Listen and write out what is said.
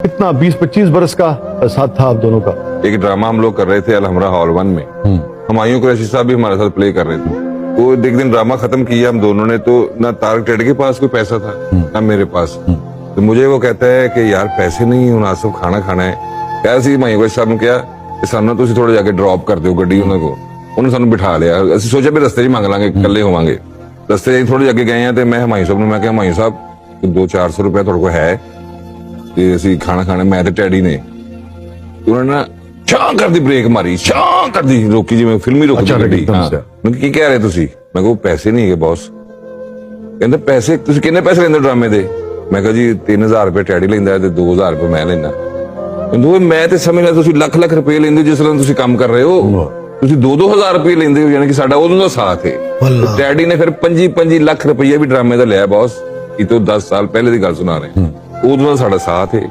कितना 20-25 बरस का साथ था आप दोनों का? एक ड्रामा हम लोग कर रहे थे अलहमरा हॉल 1 में। हुमायूं कुरैशी साहब भी हमारे साथ प्ले कर रहे थे। वो एक दिन ड्रामा खत्म किया हम दोनों ने, तो ना तारक टेडी के पास कोई पैसा था ना मेरे पास। तो मुझे वो कहता है कि यार पैसे नहीं मुनासिब खाना खाना है। क्या सी हुमायूं कुरैशी साहब ने किया कि सानू तुसीं थोड़ा जाके ड्रॉप कर दिओ गड्डी उन्हां को। उन्होंने सानू बिठा लिया। ਅਸੀਂ सोचा भी रस्ते 'ਚ ਮੰਗ ਲਾਂਗੇ ਇਕੱਲੇ ਹੋਵਾਂਗੇ। रस्ते 'ਚ थोड़े जाके गए हैं तो मैं हुमायूं साहब ਨੂੰ ਮੈਂ ਕਿਹਾ हुमायूं साहब 200-400 रुपया ਤੁਹਾਡੇ ਕੋਲ ਹੈ ਤੇ ਅਸੀਂ ਖਾਣਾ ਖਾਣਾ ਮੈਂ ਤੇ ਟੈਡੀ ਨੇ। ਉਹਨਾਂ ਨੇ ਛਾਂ ਕਰਦੀ ਬ੍ਰੇਕ ਮਾਰੀ, ਛਾਂ ਕਰਦੀ ਰੋਕੀ ਜਿਵੇਂ ਫਿਲਮੀ ਰੋਕਦੀ ਗੱਡੀ। ਮੈਂ ਕੀ ਕਹਿ ਰਹੇ ਤੁਸੀਂ? ਮੈਂ ਕਿਹਾ ਪੈਸੇ ਨਹੀਂ ਹੈਗੇ ਬੌਸ। ਕਹਿੰਦੇ ਪੈਸੇ ਤੁਸੀਂ ਕਿੰਨੇ ਪੈਸੇ ਲੈਂਦੇ ਡਰਾਮੇ ਦੇ? ਮੈਂ ਕਿਹਾ ਜੀ 3000 ਰੁਪਏ ਟੈਡੀ ਲੈਂਦਾ ਤੇ 2000 ਰੁਪਏ ਮੈਂ ਲੈਂਦਾ। ਕਹਿੰਦੇ ਮੈਂ ਤੇ ਸਮਝਦਾ ਤੁਸੀਂ ਲੱਖ ਰੁਪਏ ਲੈਂਦੇ ਜਿਸ ਤਰ੍ਹਾਂ ਤੁਸੀਂ ਕੰਮ ਕਰ ਰਹੇ ਹੋ। ਤੁਸੀਂ 2-2000 ਰੁਪਏ ਲੈਂਦੇ ਹੋ, ਯਾਨੀ ਕਿ ਸਾਡਾ ਉਦੋਂ ਦਾ ਸਾਥ ਹੈ। ਟੈਡੀ ਨੇ ਫਿਰ 25 ਲੱਖ ਰੁਪਏ ਵੀ ਡਰਾਮੇ ਦਾ ਲਿਆ ਬੌਸ। ਇਹ ਤੋਂ 10 ਸਾਲ ਪਹਿਲੇ ਦੀ ਗੱਲ ਸੁਣਾ ਰਹੇ। ਉਦੋਂ ਦਾ ਸਾਡਾ ਸਾਥ ਹੈ।